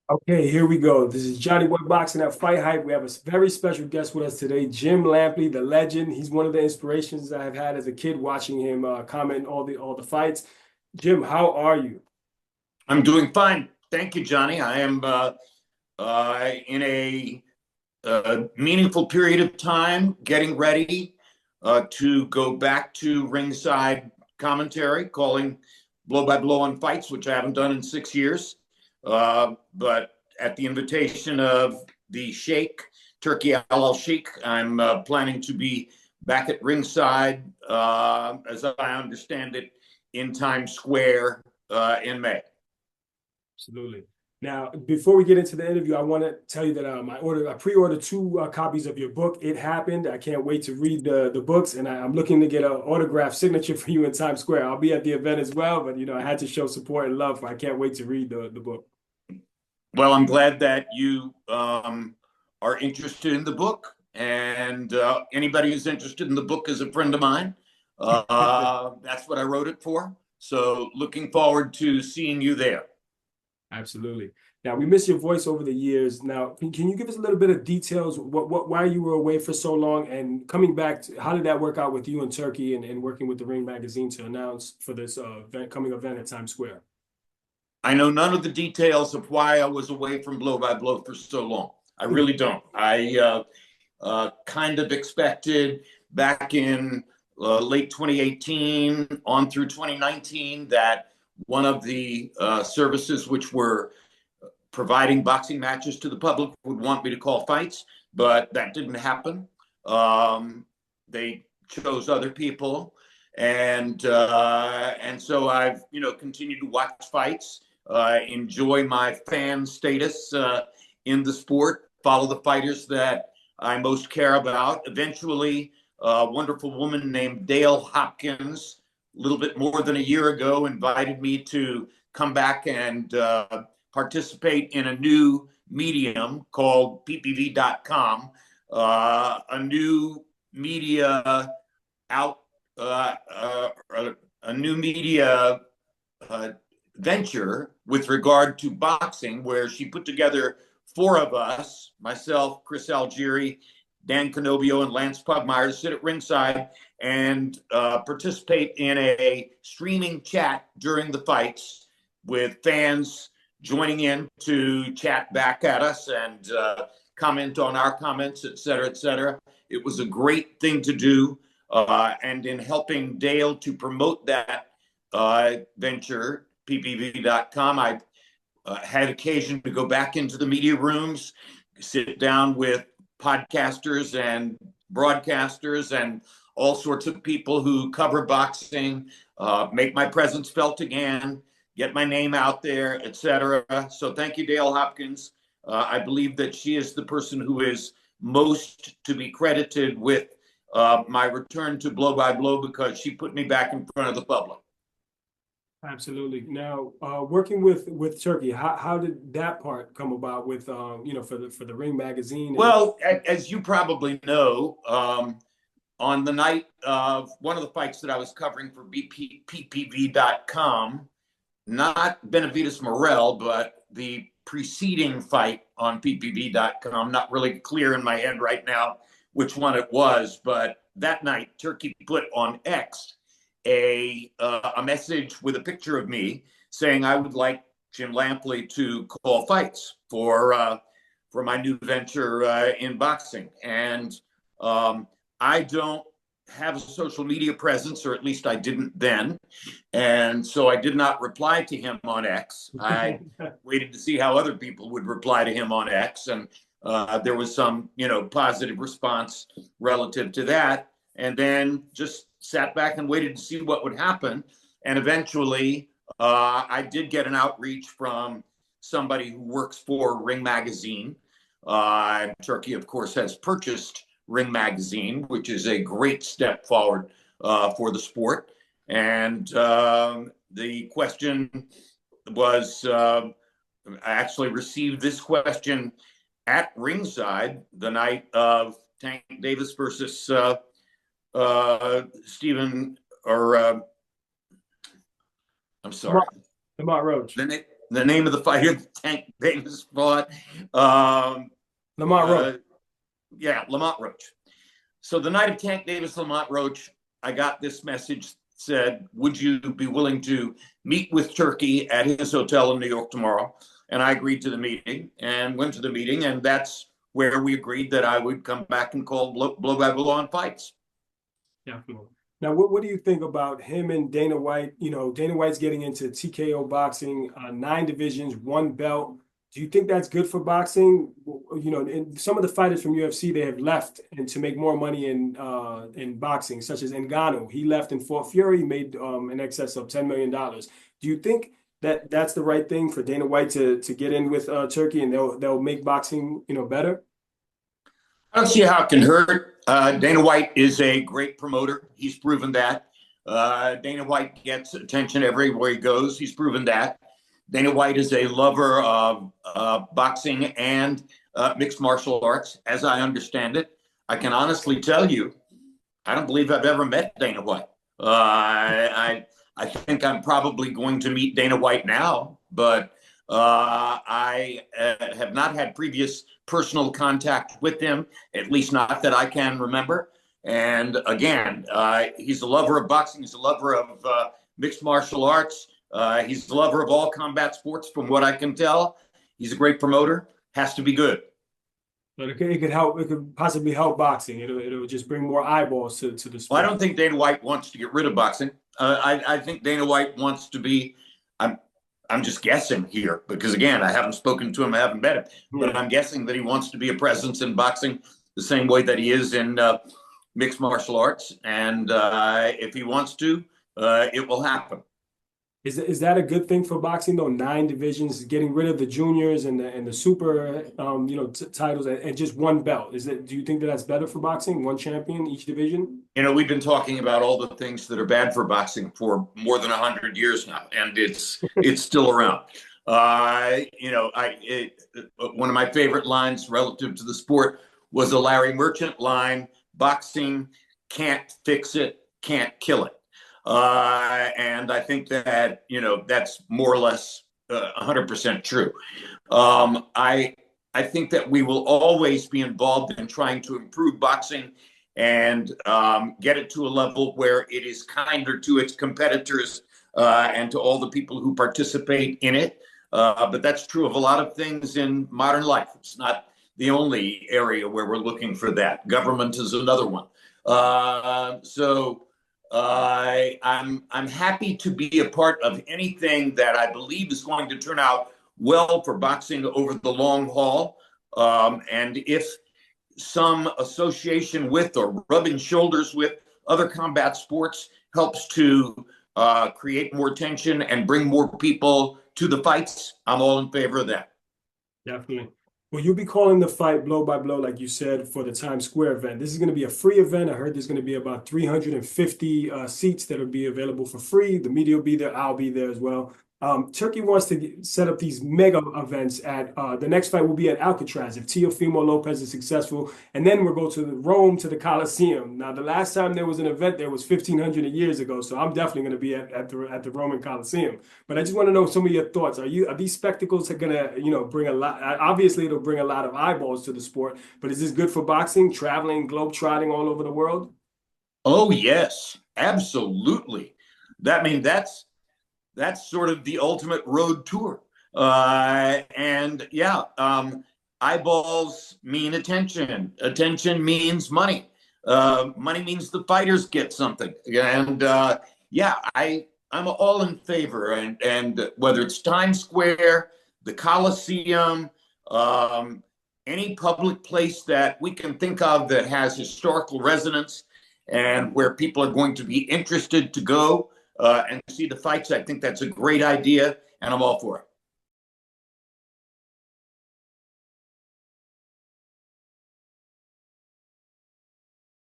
Okay, here we go. This is Johnny Boy Boxing at Fight Hype. We have a very special guest with us today, Jim Lampley, the legend. He's one of the inspirations I have had as a kid watching him comment all the fights. Jim, how are you? I'm doing fine. Thank you, Johnny. I am in a meaningful period of time getting ready to go back to ringside commentary, calling blow by blow on fights, which I haven't done in 6 years. But at the invitation of the Sheikh, Turki Alalshikh, I'm planning to be back at ringside, as I understand it, in Times Square in May. Absolutely. Now, before we get into the interview, I want to tell you that I pre-ordered two copies of your book. It happened. I can't wait to read the books, and I'm looking to get an autographed signature for you in Times Square. I'll be at the event as well, but I had to show support and love. I can't wait to read the book. Well, I'm glad that you are interested in the book, and anybody who's interested in the book is a friend of mine. That's what I wrote it for. So, looking forward to seeing you there. Absolutely. Now we miss your voice over the years. Now, can you give us a little bit of details? Why you were away for so long and coming back? How did that work out with you in Turkey and working with the Ring magazine to announce for this coming event at Times Square? I know none of the details of why I was away from Blow by Blow for so long. I really don't. I kind of expected back in late 2018 on through 2019 that one of the services which were providing boxing matches to the public would want me to call fights, but that didn't happen. They chose other people, and so I've continued to watch fights, enjoy my fan status in the sport, follow the fighters that I most care about. Eventually, a wonderful woman named Dale Hopkins, a little bit more than a year ago, invited me to come back and participate in a new medium called ppv.com, a new media out, a new media venture with regard to boxing, where she put together four of us, myself, Chris Algieri, Dan Canobio, and Lance Pugmire, to sit at ringside and participate in a streaming chat during the fights with fans joining in to chat back at us and comment on our comments, et cetera, et cetera. It was a great thing to do. And in helping Dale to promote that venture, ppv.com, I had occasion to go back into the media rooms, sit down with podcasters and broadcasters and all sorts of people who cover boxing, make my presence felt again, get my name out there, etc. So thank you, Dale Hopkins. I believe that she is the person who is most to be credited with my return to Blow by Blow, because she put me back in front of the public. Absolutely. Now, working with Turkey, how did that part come about with for the Ring magazine? Well, as you probably know, on the night of one of the fights that I was covering for ppv.com, not Benavides Morel, but the preceding fight on ppv.com, not really clear in my head right now which one it was, but that night Turkey put on X a message with a picture of me saying I would like Jim Lampley to call fights for my new venture in boxing. And I don't have a social media presence, or at least I didn't then. And so I did not reply to him on X. I waited to see how other people would reply to him on X. And there was some, positive response relative to that. And then just sat back and waited to see what would happen. And eventually, I did get an outreach from somebody who works for Ring Magazine. Turkey, of course, has purchased Ring Magazine, which is a great step forward for the sport. And the question was, I actually received this question at ringside the night of Tank Davis versus Stephen, or I'm sorry, Lamont Roach. the name of the fighter that Tank Davis fought. Um, Lamont Roach. Yeah, Lamont Roach. So the night of Tank Davis, Lamont Roach, I got this message, said, would you be willing to meet with Turki at his hotel in New York tomorrow? And I agreed to the meeting and went to the meeting. And that's where we agreed that I would come back and call blow by blow on fights. Definitely. Now, what do you think about him and Dana White? You know, Dana White's getting into TKO boxing, 9 divisions, 1 belt. Do you think that's good for boxing? You know, and some of the fighters from UFC, they have left and to make more money in boxing, such as Ngannou. He left and fought Fury, made in excess of $10 million. Do you think that that's the right thing for Dana White to get in with Turki, and they'll make boxing, you know, better? I don't see how it can hurt. Dana White is a great promoter. He's proven that. Dana White gets attention everywhere he goes. He's proven that. Dana White is a lover of boxing and mixed martial arts, as I understand it. I can honestly tell you, I don't believe I've ever met Dana White. I think I'm probably going to meet Dana White now, but I have not had previous personal contact with him, at least not that I can remember. And again, he's a lover of boxing. He's a lover of mixed martial arts. He's a lover of all combat sports, from what I can tell. He's a great promoter. Has to be good. But it could help. It could possibly help boxing. It'll just bring more eyeballs to the sport. Well, I don't think Dana White wants to get rid of boxing. I think Dana White wants to be. I'm just guessing here because again, I haven't spoken to him. I haven't met him, but I'm guessing that he wants to be a presence in boxing the same way that he is in mixed martial arts. And if he wants to, it will happen. Is that a good thing for boxing though? 9 divisions, getting rid of the juniors and the super titles and just 1 belt. Do you think that that's better for boxing? 1 champion each division? You know, we've been talking about all the things that are bad for boxing for more than 100 years now, and it's still around. One of my favorite lines relative to the sport was a Larry Merchant line: "Boxing can't fix it, can't kill it." And I think that, that's more or less 100% true. I think that we will always be involved in trying to improve boxing and get it to a level where it is kinder to its competitors and to all the people who participate in it. But that's true of a lot of things in modern life. It's not the only area where we're looking for that. Government is another one. I'm happy to be a part of anything that I believe is going to turn out well for boxing over the long haul. And if some association with or rubbing shoulders with other combat sports helps to create more tension and bring more people to the fights, I'm all in favor of that. Definitely. Well, you'll be calling the fight blow by blow, like you said, for the Times Square event. This is going to be a free event. I heard there's going to be about 350 seats that will be available for free. The media will be there. I'll be there as well. Turki wants to set up these mega events at the next fight will be at Alcatraz if Teofimo Lopez is successful, and then we'll go to Rome to the Coliseum. Now, the last time there was an event there was 1,500 years ago, so I'm definitely going to be at the Roman Coliseum. But I just want to know some of your thoughts. Are these spectacles going to bring a lot? Obviously, it'll bring a lot of eyeballs to the sport. But is this good for boxing? Traveling, globe-trotting all over the world? Oh yes, absolutely. That's sort of the ultimate road tour. Eyeballs mean attention. Attention means money. Money means the fighters get something. And I'm all in favor. And whether it's Times Square, the Coliseum, any public place that we can think of that has historical resonance and where people are going to be interested to go and see the fights, I think that's a great idea, and I'm all for it.